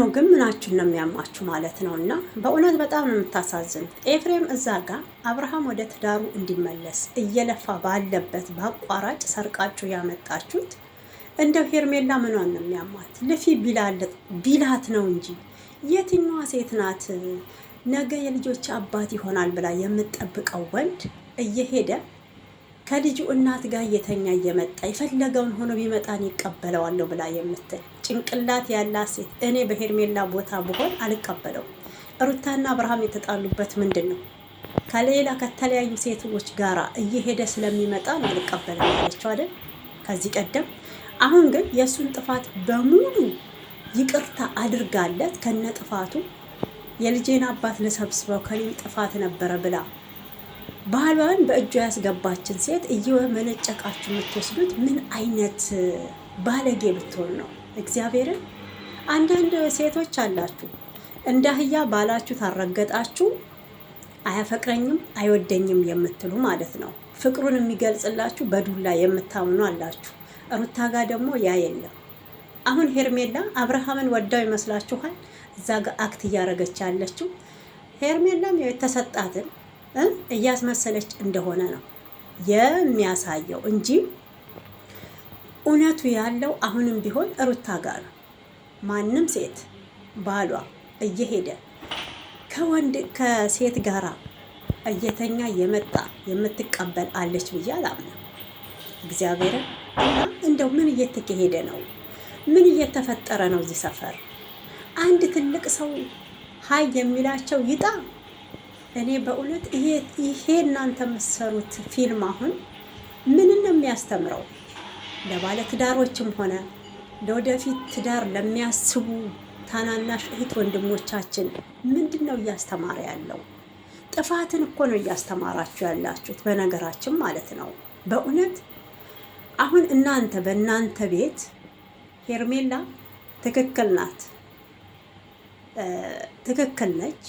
ነው ግን ምናችሁን ነው የሚያማችሁ ማለት ነው። እና በእውነት በጣም ነው የምታሳዝኑት። ኤፍሬም እዛ ጋር አብርሃም ወደ ትዳሩ እንዲመለስ እየለፋ ባለበት በአቋራጭ ሰርቃችሁ ያመጣችሁት። እንደው ሄርሜላ ምኗን ነው የሚያማት? ልፊ ቢላት ነው እንጂ የትኛዋ ሴት ናት ነገ የልጆች አባት ይሆናል ብላ የምትጠብቀው ወንድ እየሄደ ከልጁ እናት ጋር እየተኛ እየመጣ የፈለገውን ሆኖ ቢመጣን ይቀበለዋለሁ ብላ የምትል ጭንቅላት ያላት ሴት እኔ በሄርሜላ ቦታ ብሆን አልቀበለው። ሩታና አብርሃም የተጣሉበት ምንድን ነው? ከሌላ ከተለያዩ ሴቶች ጋራ እየሄደ ስለሚመጣ ነው አልቀበለው ያለችው አይደል? ከዚህ ቀደም። አሁን ግን የእሱን ጥፋት በሙሉ ይቅርታ አድርጋለት ከነ ጥፋቱ የልጄን አባት ልሰብስበው ከኔም ጥፋት ነበረ ብላ ባሏን በእጇ ያስገባችን ሴት እየመነጨቃችሁ የምትወስዱት ምን አይነት ባለጌ ብትሆን ነው? እግዚአብሔርን አንዳንድ ሴቶች አላችሁ እንደ አህያ ባላችሁ ታረገጣችሁ አያፈቅረኝም አይወደኝም የምትሉ ማለት ነው። ፍቅሩን የሚገልጽላችሁ በዱላ የምታምኑ አላችሁ። ሩታ ጋር ደግሞ ያ የለም። አሁን ሄርሜላ አብርሃምን ወዳው ይመስላችኋል? እዛ ጋር አክት እያደረገች ያለችው ሄርሜላም የተሰጣትን እያስመሰለች እንደሆነ ነው የሚያሳየው እንጂ እውነቱ ያለው አሁንም ቢሆን ሩታ ጋር ነው። ማንም ሴት ባሏ እየሄደ ከሴት ጋራ እየተኛ የመጣ የምትቀበል አለች ብዬ አላምንም። እግዚአብሔርን እና እንደው ምን እየተካሄደ ነው? ምን እየተፈጠረ ነው እዚህ ሰፈር? አንድ ትልቅ ሰው ሀይ የሚላቸው ይጣ። እኔ በእውነት ይሄ እናንተ የምትሰሩት ፊልም አሁን ምንን ነው የሚያስተምረው? ለባለ ትዳሮችም ሆነ ለወደፊት ትዳር ለሚያስቡ ታናናሽ እህት ወንድሞቻችን ምንድን ነው እያስተማረ ያለው? ጥፋትን እኮ ነው እያስተማራችሁ ያላችሁት በነገራችን ማለት ነው። በእውነት አሁን እናንተ በእናንተ ቤት ሄርሜላ ትክክል ናት፣ ትክክል ነች፣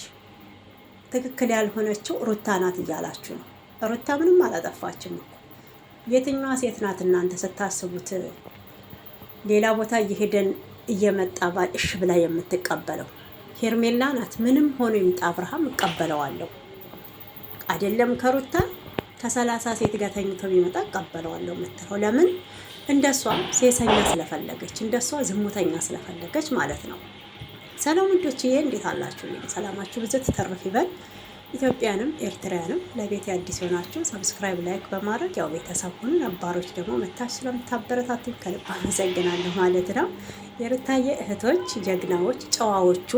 ትክክል ያልሆነችው ሩታ ናት እያላችሁ ነው። ሩታ ምንም አላጠፋችም እኮ። የትኛዋ ሴት ናት እናንተ ስታስቡት ሌላ ቦታ እየሄደን እየመጣ ባል እሺ ብላ የምትቀበለው? ሄርሜላ ናት። ምንም ሆኖ ይምጣ አብርሃም እቀበለዋለሁ። አይደለም ከሩታ ከ30 ሴት ጋር ተኝቶ ቢመጣ እቀበለዋለሁ የምትለው ለምን? እንደሷ ሴሰኛ ስለፈለገች፣ እንደሷ ዝሙተኛ ስለፈለገች ማለት ነው። ሰላም ውዶችዬ፣ እንዴት አላችሁ? ሰላማችሁ ብዙ ተተርፍ ይበል። ኢትዮጵያንም ኤርትራንም ለቤት አዲስ ሆናችሁ ሰብስክራይብ፣ ላይክ በማድረግ ያው ቤተሰብ ሁኑ። ነባሮች ደግሞ መታች ስለምታበረታቱኝ ከልብ አመሰግናለሁ ማለት ነው። የሩታዬ እህቶች፣ ጀግናዎች፣ ጨዋዎቹ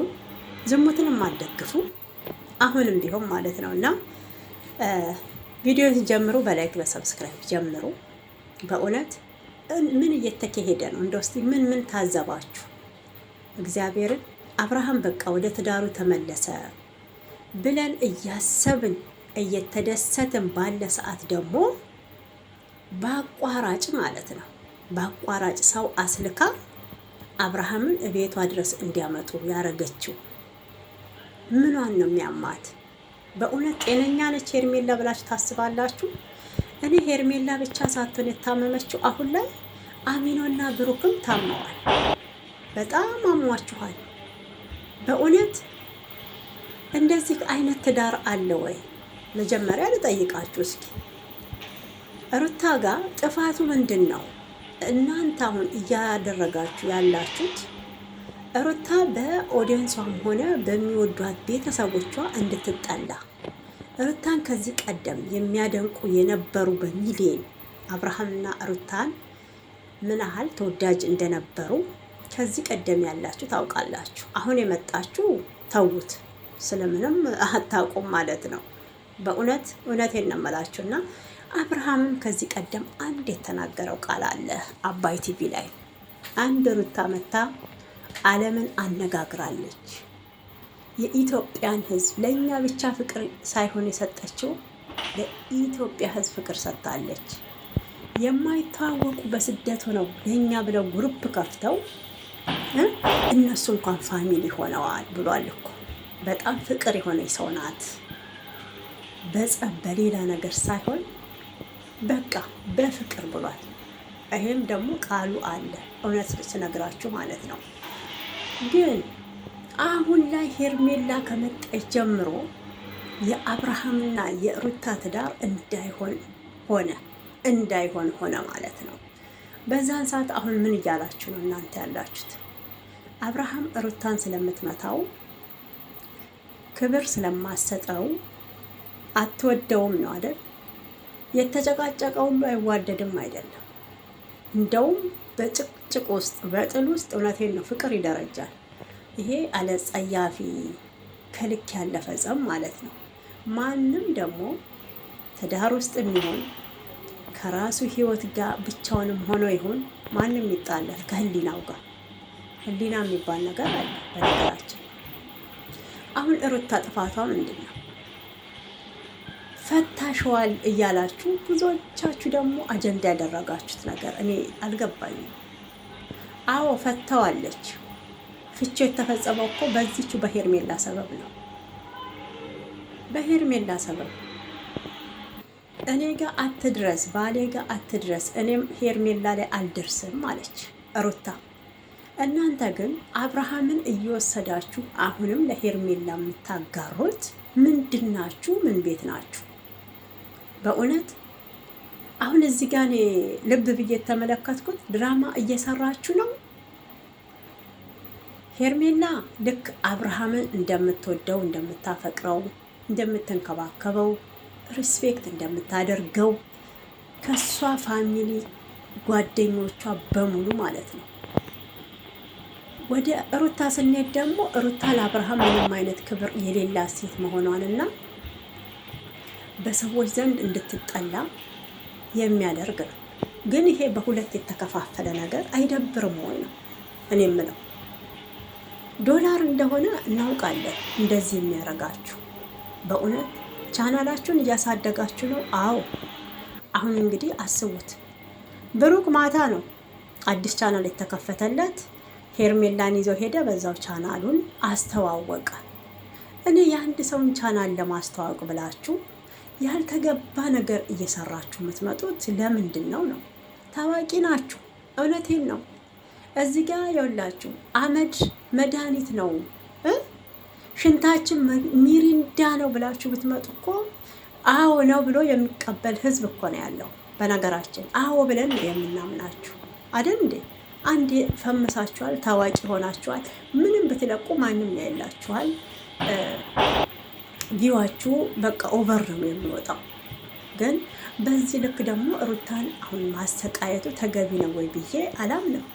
ዝሙትን የማትደግፉ አሁንም ቢሆን ማለት ነው እና ቪዲዮ ጀምሩ፣ በላይክ በሰብስክራይብ ጀምሩ። በእውነት ምን እየተካሄደ ነው? እንደው እስቲ ምን ታዘባችሁ? እግዚአብሔርን አብርሃም በቃ ወደ ትዳሩ ተመለሰ ብለን እያሰብን እየተደሰትን ባለ ሰዓት ደግሞ በአቋራጭ ማለት ነው በአቋራጭ ሰው አስልካ አብርሃምን እቤቷ ድረስ እንዲያመጡ ያረገችው ምኗን ነው የሚያማት? በእውነት ጤነኛ ነች ሄርሜላ ብላችሁ ታስባላችሁ? እኔ ሄርሜላ ብቻ ሳትሆን የታመመችው አሁን ላይ አሚኖና ብሩክም ታመዋል። በጣም አሟችኋል። በእውነት እንደዚህ አይነት ትዳር አለ ወይ? መጀመሪያ ልጠይቃችሁ እስኪ ሩታ ጋር ጥፋቱ ምንድን ነው? እናንተ አሁን እያደረጋችሁ ያላችሁት ሩታ በኦዲየንሷም ሆነ በሚወዷት ቤተሰቦቿ እንድትጠላ። ሩታን ከዚህ ቀደም የሚያደንቁ የነበሩ በሚሊዮን አብርሃምና ሩታን ምን ያህል ተወዳጅ እንደነበሩ ከዚህ ቀደም ያላችሁ ታውቃላችሁ። አሁን የመጣችሁ ተውት፣ ስለምንም አታውቁም ማለት ነው። በእውነት እውነቴን ነው የምላችሁና አብርሃምም ከዚህ ቀደም አንድ የተናገረው ቃል አለ አባይ ቲቪ ላይ። አንድ ሩታ መታ ዓለምን አነጋግራለች። የኢትዮጵያን ሕዝብ ለእኛ ብቻ ፍቅር ሳይሆን የሰጠችው ለኢትዮጵያ ሕዝብ ፍቅር ሰጥታለች። የማይተዋወቁ በስደት ሆነው ለእኛ ብለው ግሩፕ ከፍተው እነሱ እንኳን ፋሚሊ ሆነዋል ብሏል እኮ። በጣም ፍቅር የሆነች ሰው ናት። በጸብ በሌላ ነገር ሳይሆን በቃ በፍቅር ብሏል። ይሄም ደግሞ ቃሉ አለ እውነት ስነግራችሁ ማለት ነው። ግን አሁን ላይ ሄርሜላ ከመጣች ጀምሮ የአብርሃምና የሩታ ትዳር እንዳይሆን ሆነ ማለት ነው። በዛን ሰዓት አሁን ምን እያላችሁ ነው እናንተ ያላችሁት? አብርሃም ሩታን ስለምትመታው ክብር ስለማሰጠው አትወደውም ነው አይደል? የተጨቃጨቀው ሁሉ አይዋደድም አይደለም። እንደውም በጭቅጭቅ ውስጥ በጥል ውስጥ እውነቴን ነው ፍቅር ይደረጃል። ይሄ አለ ጸያፊ ከልክ ያለፈ ጸብ ማለት ነው። ማንም ደግሞ ትዳር ውስጥ የሚሆን ከራሱ ህይወት ጋር ብቻውንም ሆኖ ይሁን ማንም ይጣላል ከህሊናው ጋር። ህሊና የሚባል ነገር አለ በነገራችን። አሁን ሩታ ጥፋቷ ምንድን ነው? ፈታሸዋል እያላችሁ ብዙዎቻችሁ ደግሞ አጀንዳ ያደረጋችሁት ነገር እኔ አልገባኝም። አዎ ፈተዋለች። ፍቺ የተፈጸመው እኮ በዚቹ በሄርሜላ ሰበብ ነው። በሄርሜላ ሰበብ እኔ ጋር አትድረስ፣ ባሌ ጋር አትድረስ፣ እኔም ሄርሜላ ላይ አልደርስም አለች ሩታ። እናንተ ግን አብርሃምን እየወሰዳችሁ አሁንም ለሄርሜላ የምታጋሩት ምንድናችሁ? ምን ቤት ናችሁ? በእውነት አሁን እዚህ ጋር እኔ ልብ ብዬ የተመለከትኩት ድራማ እየሰራችሁ ነው። ሄርሜላ ልክ አብርሃምን እንደምትወደው፣ እንደምታፈቅረው፣ እንደምትንከባከበው፣ ሪስፔክት እንደምታደርገው ከሷ ፋሚሊ ጓደኞቿ በሙሉ ማለት ነው። ወደ ሩታ ስንሄድ ደግሞ ሩታ ለአብርሃም ምንም አይነት ክብር የሌላት ሴት መሆኗንና በሰዎች ዘንድ እንድትጠላ የሚያደርግ ነው። ግን ይሄ በሁለት የተከፋፈለ ነገር አይደብርም ወይ ነው እኔ የምለው። ዶላር እንደሆነ እናውቃለን እንደዚህ የሚያደርጋችሁ። በእውነት ቻናላችሁን እያሳደጋችሁ ነው። አዎ አሁን እንግዲህ አስቡት፣ ብሩክ ማታ ነው አዲስ ቻናል የተከፈተለት። ሄርሜላን ይዞ ሄደ፣ በዛው ቻናሉን አስተዋወቀ። እኔ የአንድ ሰውን ቻናል ለማስተዋወቅ ብላችሁ ያልተገባ ነገር እየሰራችሁ የምትመጡት ለምንድን ነው? ታዋቂ ናችሁ፣ እውነቴን ነው። እዚህ ጋር የውላችሁ አመድ መድኃኒት ነው፣ ሽንታችን ሚሪንዳ ነው ብላችሁ ብትመጡ እኮ አዎ ነው ብሎ የሚቀበል ህዝብ እኮ ነው ያለው። በነገራችን አዎ ብለን የምናምናችሁ አይደል እንዴ? አንዴ ፈመሳችኋል፣ ታዋቂ ሆናችኋል፣ ምንም ብትለቁ ማንም ያይላችኋል። ቪዋችሁ በቃ ኦቨር ነው የሚወጣው። ግን በዚህ ልክ ደግሞ ሩታን አሁን ማሰቃየቱ ተገቢ ነው ወይ ብዬ አላምንም።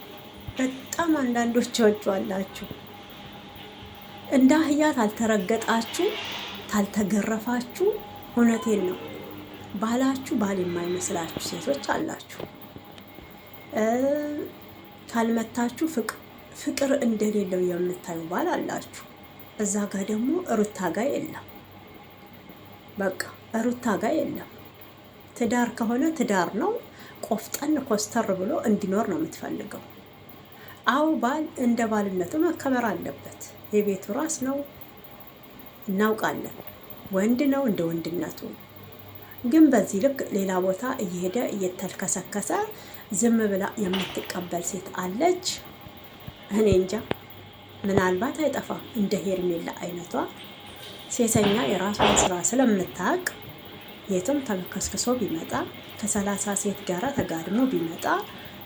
በጣም አንዳንዶች ወጫላችሁ እንደ አህያ ታልተረገጣችሁ ታልተገረፋችሁ፣ እውነቴን ነው ባላችሁ ባል የማይመስላችሁ ሴቶች አላችሁ። ካልመታችሁ ፍቅር እንደሌለው የምታዩ ባል አላችሁ። እዛ ጋር ደግሞ ሩታ ጋር የለም። በቃ ሩታ ጋር የለም። ትዳር ከሆነ ትዳር ነው። ቆፍጠን ኮስተር ብሎ እንዲኖር ነው የምትፈልገው። አዎ ባል እንደ ባልነቱ መከበር አለበት። የቤቱ ራስ ነው፣ እናውቃለን። ወንድ ነው እንደ ወንድነቱ። ግን በዚህ ልክ ሌላ ቦታ እየሄደ እየተልከሰከሰ ዝም ብላ የምትቀበል ሴት አለች። እኔ እንጃ፣ ምናልባት አይጠፋም እንደ ሄርሜላ አይነቷ ሴተኛ የራሷን ስራ ስለምታውቅ የትም ተልከስክሶ ቢመጣ ከ30 ሴት ጋር ተጋድሞ ቢመጣ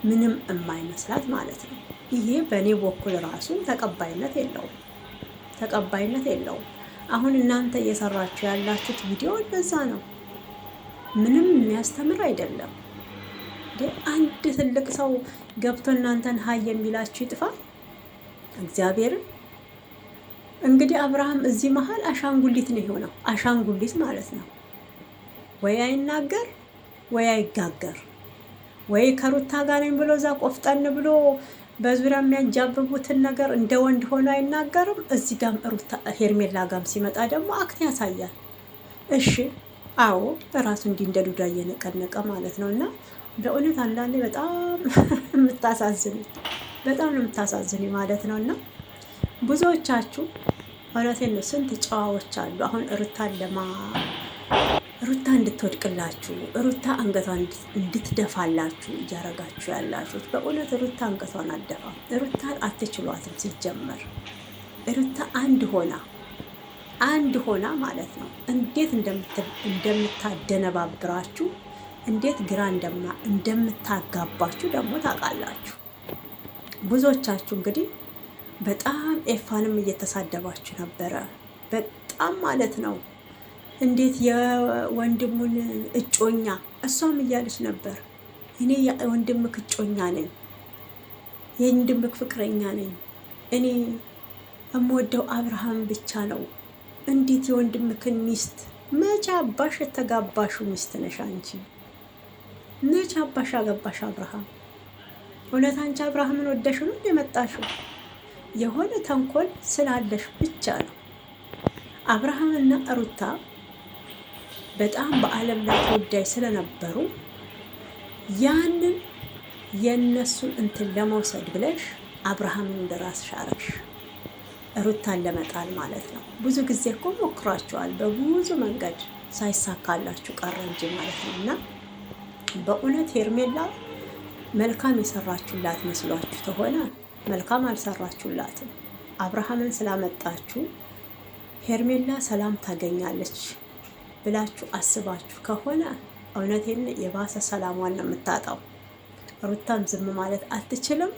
ምንም የማይመስላት ማለት ነው። ይሄ በእኔ በኩል ራሱ ተቀባይነት የለውም። አሁን እናንተ እየሰራችሁ ያላችሁት ቪዲዮ እንደዛ ነው። ምንም የሚያስተምር አይደለም። አንድ ትልቅ ሰው ገብቶ እናንተን ሀይ የሚላችሁ ይጥፋ እግዚአብሔርን። እንግዲህ አብርሃም እዚህ መሀል አሻንጉሊት ነው የሆነው። አሻንጉሊት ማለት ነው። ወይ አይናገር ወይ አይጋገር፣ ወይ ከሩታ ጋር ነኝ ብሎ እዛ ቆፍጠን ብሎ በዙሪያ የሚያጃብቡትን ነገር እንደ ወንድ ሆኖ አይናገርም። እዚህ ጋም ሩታ ሄርሜላ ጋም ሲመጣ ደግሞ አክት ያሳያል። እሺ አዎ ራሱ እንዲህ እንደ ዱዳ እየነቀነቀ ማለት ነው። እና በእውነት አንዳንዴ በጣም በጣም ነው የምታሳዝኝ ማለት ነው። እና ብዙዎቻችሁ እውነቴን ነው ስንት ጨዋዎች አሉ። አሁን ሩታ እንድትወድቅላችሁ፣ ሩታ አንገቷን እንድትደፋላችሁ እያረጋችሁ ያላችሁት። በእውነት ሩታ አንገቷን አትደፋም። ሩታን አትችሏትም ሲጀመር። ሩታ አንድ ሆና ማለት ነው እንዴት እንደምታደነባብራችሁ እንዴት ግራ እንደምታጋባችሁ ደግሞ ታውቃላችሁ። ብዙዎቻችሁ እንግዲህ በጣም ኤፋንም እየተሳደባችሁ ነበረ። በጣም ማለት ነው እንዴት የወንድሙን እጮኛ እሷም እያለች ነበር። እኔ የወንድምክ እጮኛ ነኝ፣ የወንድምክ ፍቅረኛ ነኝ፣ እኔ የምወደው አብርሃም ብቻ ነው። እንዴት የወንድምክን ሚስት መቼ አባሽ የተጋባሹ ሚስት ነሽ አንቺ? መቼ አባሽ አገባሽ አብርሃም? እውነት አንቺ አብርሃምን ወደሽ ነው የመጣሽው? የሆነ ተንኮል ስላለሽ ብቻ ነው። አብርሃምና ሩታ በጣም በዓለም ላይ ተወዳጅ ስለነበሩ ያንን የነሱን እንትን ለመውሰድ ብለሽ አብርሃምን እንደራስሽ አረግሽ፣ ሩታን ለመጣል ማለት ነው። ብዙ ጊዜ እኮ ሞክራችኋል፣ በብዙ መንገድ ሳይሳካላችሁ ቀረ እንጂ ማለት ነው። እና በእውነት ሄርሜላ መልካም የሰራችሁላት መስሏችሁ ተሆነ መልካም አልሰራችሁላትም። አብርሃምን ስላመጣችሁ ሄርሜላ ሰላም ታገኛለች ብላችሁ አስባችሁ ከሆነ እውነቴን የባሰ ሰላሟን ነው የምታጣው። ሩታም ዝም ማለት አትችልም።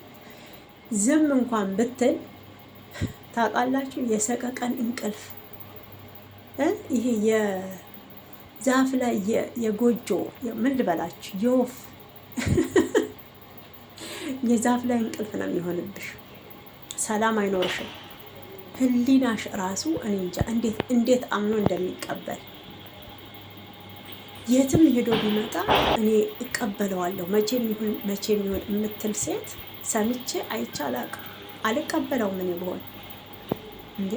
ዝም እንኳን ብትል ታውቃላችሁ የሰቀቀን እንቅልፍ ይሄ የዛፍ ላይ የጎጆ ምን ልበላችሁ የወፍ የዛፍ ላይ እንቅልፍ ነው የሚሆንብሽ። ሰላም አይኖርሽም። ህሊናሽ ራሱ እኔ እንጃ እንዴት አምኖ እንደሚቀበል የትም ሄዶ ቢመጣ እኔ እቀበለዋለሁ መቼም ይሁን የምትል ሴት ሰምቼ አይቼ አላውቅም። አልቀበለውም እኔ ብሆን እንዴ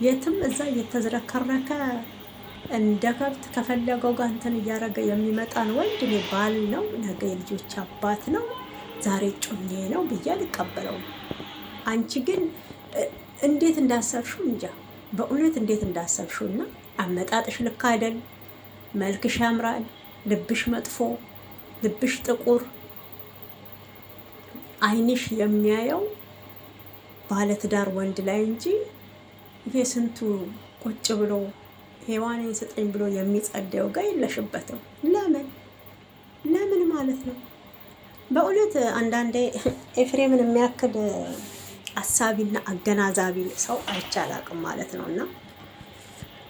የትም እዛ እየተዝረከረከ እንደ ከብት ከፈለገው ጋር እንትን እያደረገ የሚመጣን ወንድ እኔ ባል ነው፣ ነገ የልጆች አባት ነው፣ ዛሬ ጮኜ ነው ብዬ አልቀበለውም። አንቺ ግን እንዴት እንዳሰብሽው እንጃ፣ በእውነት እንዴት እንዳሰብሽው እና አመጣጥሽ ልክ አይደል። መልክሽ ያምራል፣ ልብሽ መጥፎ፣ ልብሽ ጥቁር፣ አይንሽ የሚያየው ባለትዳር ወንድ ላይ እንጂ ይሄ ስንቱ ቁጭ ብሎ ሔዋንን ስጠኝ ብሎ የሚጸደው ጋር የለሽበትም። ለምን ማለት ነው? በእውነት አንዳንዴ ኤፍሬምን የሚያክል አሳቢና አገናዛቢ ሰው አይቻላቅም ማለት ነው። እና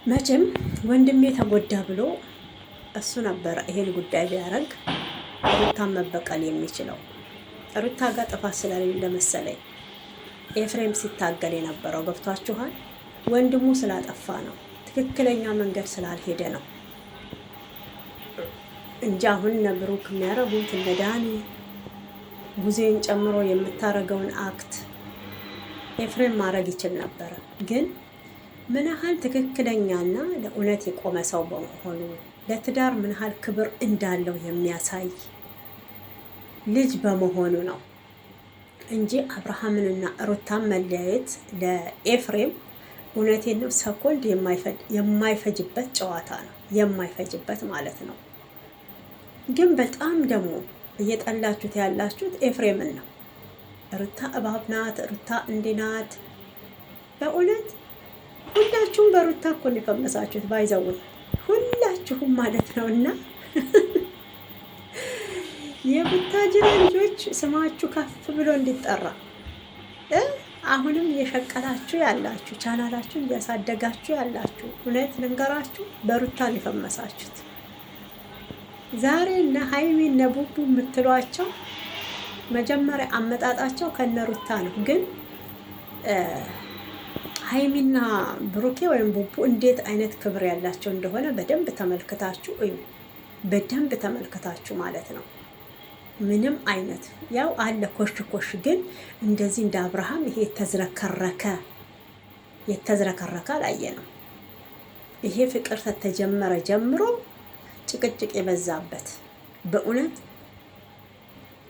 መቼም ወንድሜ ተጎዳ ብሎ እሱ ነበረ ይሄን ጉዳይ ቢያደርግ ሩታን መበቀል የሚችለው። ሩታ ጋር ጥፋት ስለሌለ መሰለኝ ኤፍሬም ሲታገል የነበረው ገብቷችኋል። ወንድሙ ስላጠፋ ነው፣ ትክክለኛ መንገድ ስላልሄደ ነው እንጂ አሁን እነ ብሩክ የሚያደርጉት እነ ዳኒ ጉዜን ጨምሮ የምታረገውን አክት ኤፍሬም ማድረግ ይችል ነበረ። ግን ምን ያህል ትክክለኛና ለእውነት የቆመ ሰው በመሆኑ ለትዳር ምን ያህል ክብር እንዳለው የሚያሳይ ልጅ በመሆኑ ነው እንጂ አብርሃምንና ሩታን መለያየት ለኤፍሬም እውነቴን ነው ሰኮንድ የማይፈጅበት ጨዋታ ነው፣ የማይፈጅበት ማለት ነው። ግን በጣም ደግሞ እየጠላችሁት ያላችሁት ኤፍሬምን ነው። ሩታ እባብ ናት፣ ሩታ እንዲህ ናት። በእውነት ሁላችሁም በሩታ እኮ ነው የፈመሳችሁት፣ ባይዘውኝ ሁላችሁም ማለት ነው። እና የቡታጅራ ልጆች ስማችሁ ከፍ ብሎ እንዲጠራ አሁንም እየሸቀላችሁ ያላችሁ ቻናላችሁን እያሳደጋችሁ ያላችሁ እውነት ልንገራችሁ በሩታ ነው የፈመሳችሁት። ዛሬ እነ ሀይሚ እነ ቡቡ የምትሏቸው መጀመሪያ አመጣጣቸው ከነሩታ ነው። ግን ሀይሚና ብሩኬ ወይም ቡቡ እንዴት አይነት ክብር ያላቸው እንደሆነ በደንብ ተመልክታችሁ እዩ። በደንብ ተመልክታችሁ ማለት ነው። ምንም አይነት ያው አለ ኮሽ ግን እንደዚህ እንደ አብርሃም ይሄ የተዝረከረከ አላየ ነው። ይሄ ፍቅር ከተጀመረ ጀምሮ ጭቅጭቅ የበዛበት በእውነት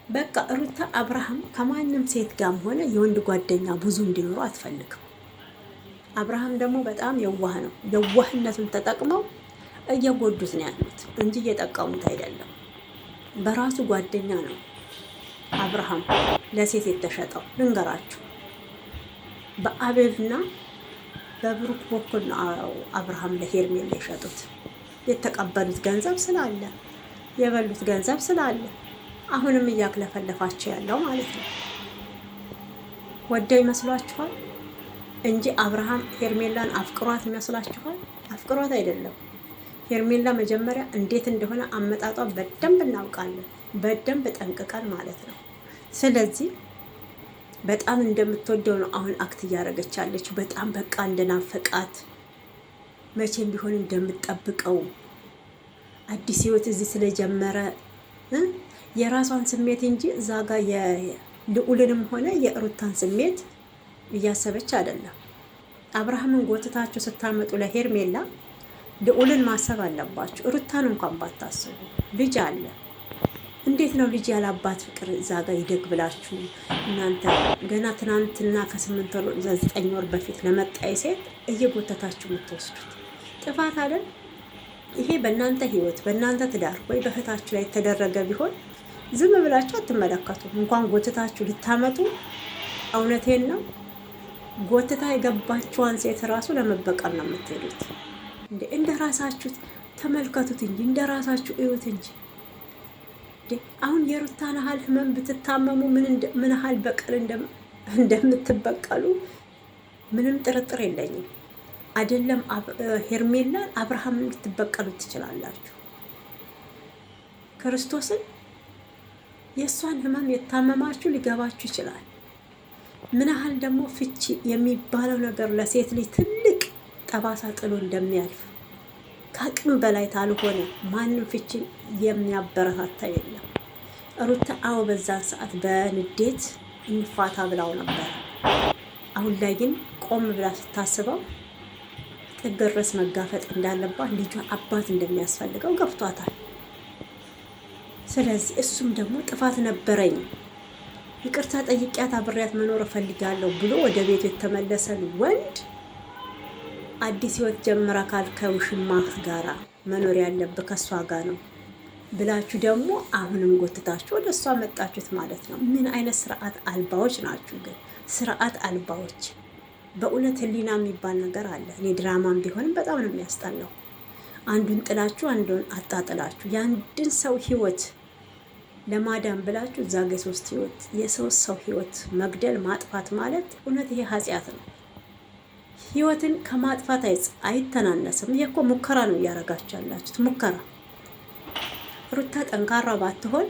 በቃ ሩታ አብርሃም ከማንም ሴት ጋርም ሆነ የወንድ ጓደኛ ብዙ እንዲኖሩ አትፈልግም። አብርሃም ደግሞ በጣም የዋህ ነው። የዋህነቱን ተጠቅመው እየጎዱት ነው ያሉት እንጂ እየጠቀሙት አይደለም። በራሱ ጓደኛ ነው አብርሃም ለሴት የተሸጠው። ልንገራችሁ በአቤልና በብሩክ በኩል ነው አብርሃም ለሄርሜላ የሸጡት። የተቀበሉት ገንዘብ ስላለ የበሉት ገንዘብ ስላለ አሁንም እያክለፈለፋቸው ያለው ማለት ነው። ወደው ይመስሏችኋል እንጂ አብርሃም ሄርሜላን አፍቅሯት ይመስላችኋል? አፍቅሯት አይደለም። ሄርሜላ መጀመሪያ እንዴት እንደሆነ አመጣጧን በደንብ እናውቃለን፣ በደንብ ጠንቅቀን ማለት ነው። ስለዚህ በጣም እንደምትወደው ነው አሁን አክት እያደረገች ያለች። በጣም በቃ እንደናፈቃት መቼም ቢሆን እንደምትጠብቀው አዲስ ህይወት እዚህ ስለጀመረ የራሷን ስሜት እንጂ እዛ ጋር የልዑልንም ሆነ የሩታን ስሜት እያሰበች አይደለም። አብርሃምን ጎትታችሁ ስታመጡ ለሄርሜላ ልዑልን ማሰብ አለባችሁ። ሩታን እንኳን ባታስቡ፣ ልጅ አለ። እንዴት ነው ልጅ ያላባት ፍቅር እዛ ጋር ይደግ ብላችሁ እናንተ ገና ትናንትና ከ8 ወር 9 ወር በፊት ለመጣይ ሴት እየጎተታችሁ የምትወስዱት ጥፋት አይደል? ይሄ በእናንተ ህይወት በእናንተ ትዳር ወይ በእህታችሁ ላይ የተደረገ ቢሆን ዝም ብላችሁ አትመለከቱም። እንኳን ጎትታችሁ ልታመጡ እውነቴን ነው ጎትታ የገባችኋን ሴት ራሱ ለመበቀል ነው የምትሄዱት። እንደ ራሳችሁ ተመልከቱት እንጂ እንደ ራሳችሁ እዩት እንጂ። አሁን የሩታን ያህል ህመም ብትታመሙ ምን ያህል በቀል እንደምትበቀሉ ምንም ጥርጥር የለኝም። አይደለም ሄርሜላን አብርሃምን ልትበቀሉት ትችላላችሁ። ክርስቶስን የእሷን ህመም የታመማችሁ ሊገባችሁ ይችላል። ምን ያህል ደግሞ ፍቺ የሚባለው ነገር ለሴት ልጅ ትልቅ ጠባሳ ጥሎ እንደሚያልፍ ከአቅም በላይ ታልሆነ ማንም ፍቺን የሚያበረታታ የለም። ሩታ አዎ በዛን ሰዓት በንዴት እንፋታ ብላው ነበር። አሁን ላይ ግን ቆም ብላ ስታስበው ጥግ ድረስ መጋፈጥ እንዳለባት ልጇ አባት እንደሚያስፈልገው ገብቷታል። ስለዚህ እሱም ደግሞ ጥፋት ነበረኝ ይቅርታ ጠይቂያት አብሬያት መኖር እፈልጋለሁ ብሎ ወደ ቤቱ የተመለሰን ወንድ አዲስ ህይወት ጀምራ ከውሽማህ ጋራ መኖር ያለብህ ከእሷ ጋር ነው ብላችሁ ደግሞ አሁንም ጎትታችሁ ወደ እሷ መጣችሁት ማለት ነው። ምን አይነት ስርዓት አልባዎች ናችሁ ግን! ስርዓት አልባዎች። በእውነት ህሊና የሚባል ነገር አለ። እኔ ድራማም ቢሆንም በጣም ነው የሚያስጠላው። አንዱን ጥላችሁ አንዱን አጣጥላችሁ የአንድን ሰው ህይወት ለማዳን ብላችሁ እዛ ጋ የሶስት ሰው ህይወት መግደል ማጥፋት ማለት እውነት ይሄ ኃጢአት ነው። ህይወትን ከማጥፋት አይተናነስም። ይሄ እኮ ሙከራ ነው እያደረጋችሁ ያላችሁት፣ ሙከራ። ሩታ ጠንካራ ባትሆን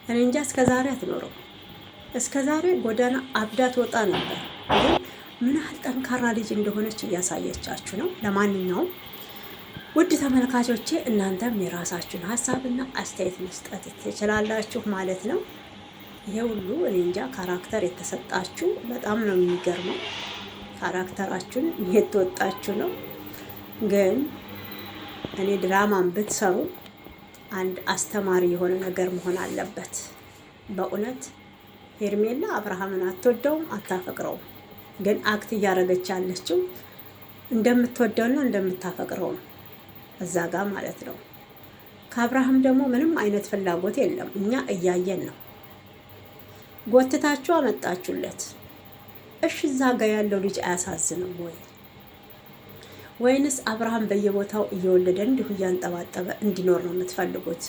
እኔ እንጃ እስከዛሬ አትኖረው። እስከዛሬ ጎዳና አብዳ ትወጣ ነበር። ግን ምን ያህል ጠንካራ ልጅ እንደሆነች እያሳየቻችሁ ነው። ለማንኛውም ውድ ተመልካቾቼ እናንተም የራሳችሁን ሀሳብና አስተያየት መስጠት ትችላላችሁ ማለት ነው። ይሄ ሁሉ እኔ እንጃ ካራክተር የተሰጣችሁ በጣም ነው የሚገርመው። ካራክተራችሁን የተወጣችሁ ነው። ግን እኔ ድራማን ብትሰሩ አንድ አስተማሪ የሆነ ነገር መሆን አለበት። በእውነት ሄርሜላ አብርሃምን አትወደውም፣ አታፈቅረውም። ግን አክት እያደረገች ያለችው እንደምትወደውና እንደምታፈቅረው ነው እዛ ጋር ማለት ነው። ከአብርሃም ደግሞ ምንም አይነት ፍላጎት የለም። እኛ እያየን ነው። ጎትታችሁ አመጣችሁለት። እሺ እዛ ጋር ያለው ልጅ አያሳዝንም ወይ? ወይንስ አብርሃም በየቦታው እየወለደ እንዲሁ እያንጠባጠበ እንዲኖር ነው የምትፈልጉት?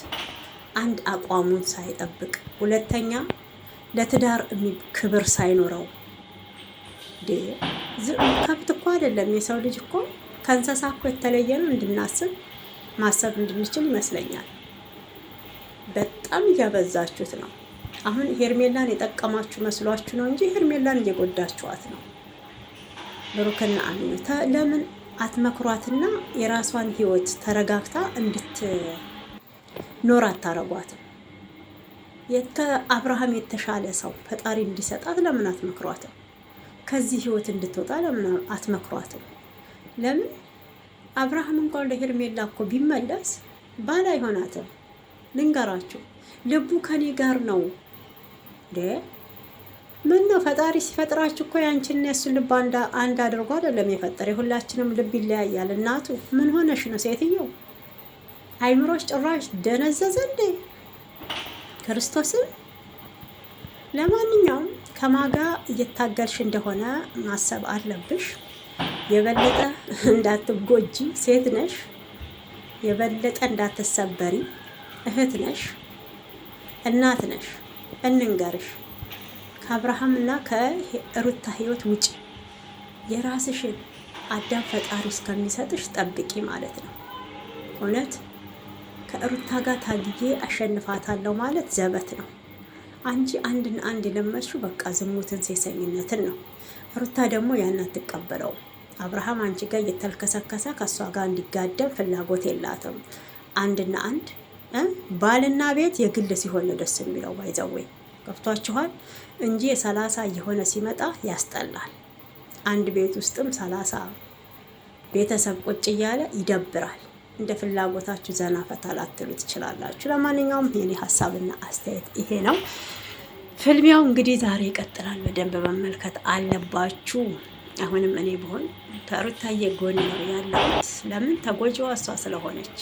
አንድ አቋሙን ሳይጠብቅ፣ ሁለተኛ ለትዳር ክብር ሳይኖረው። ከብት እኮ አይደለም የሰው ልጅ እኮ ከእንስሳ እኮ የተለየ ነው። እንድናስብ ማሰብ እንድንችል ይመስለኛል። በጣም እያበዛችሁት ነው። አሁን ሄርሜላን የጠቀማችሁ መስሏችሁ ነው እንጂ ሄርሜላን እየጎዳችኋት ነው። ብሩክና አሚኑ ለምን አትመክሯትና የራሷን ህይወት ተረጋግታ እንድትኖር አታረጓትም? አብርሃም የተሻለ ሰው ፈጣሪ እንዲሰጣት ለምን አትመክሯትም? ከዚህ ህይወት እንድትወጣ ለምን አትመክሯትም? ለምን አብርሃም እንኳን ለሄርሜላ እኮ ቢመለስ ባል አይሆናትም። ልንገራችሁ፣ ልቡ ከኔ ጋር ነው። ምን ነው ፈጣሪ ሲፈጥራችሁ እኮ ያንቺና የሱን ልብ አንድ አድርጎ አይደለም የፈጠረ። የሁላችንም ልብ ይለያያል። እናቱ ምን ሆነሽ ነው ሴትየው? አይምሮሽ ጭራሽ ደነዘዘ እንዴ? ክርስቶስን። ለማንኛውም ተማጋ እየታገልሽ እንደሆነ ማሰብ አለብሽ። የበለጠ እንዳትጎጂ ሴት ነሽ። የበለጠ እንዳትሰበሪ እህት ነሽ፣ እናት ነሽ። እንንገርሽ ከአብርሃምና ከሩታ ህይወት ውጪ የራስሽን አዳም ፈጣሪ እስከሚሰጥሽ ጠብቂ ማለት ነው። እውነት ከሩታ ጋር ታግዬ አሸንፋታለሁ ማለት ዘበት ነው። አንቺ አንድን አንድ የለመድሽው በቃ ዝሙትን፣ ሴሰኝነትን ነው። ሩታ ደግሞ ያን አትቀበለውም። አብርሃም አንቺ ጋር እየተልከሰከሰ ከእሷ ጋር እንዲጋደም ፍላጎት የላትም። አንድና አንድ ባልና ቤት የግል ሲሆን ነው ደስ የሚለው። ባይዘዌ ገብቷችኋል እንጂ የ30 እየሆነ ሲመጣ ያስጠላል። አንድ ቤት ውስጥም 30 ቤተሰብ ቁጭ እያለ ይደብራል። እንደ ፍላጎታችሁ ዘና ፈታ ላትሉ ትችላላችሁ። ለማንኛውም የኔ ሀሳብና አስተያየት ይሄ ነው። ፍልሚያው እንግዲህ ዛሬ ይቀጥላል። በደንብ መመልከት አለባችሁ። አሁንም እኔ ብሆን ከሩታዬ ጎን ነው ያለሁት። ለምን ተጎጂዋ እሷ ስለሆነች፣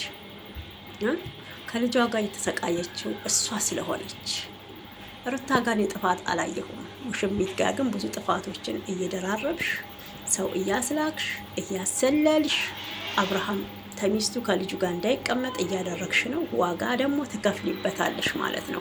ከልጇ ጋር የተሰቃየችው እሷ ስለሆነች። ሩታ ጋር ጥፋት አላየሁም። ውሽሚት ጋር ግን ብዙ ጥፋቶችን እየደራረብሽ ሰው እያስላክሽ እያሰለልሽ አብርሃም ተሚስቱ ከልጁ ጋር እንዳይቀመጥ እያደረግሽ ነው። ዋጋ ደግሞ ትከፍሊበታለሽ ማለት ነው።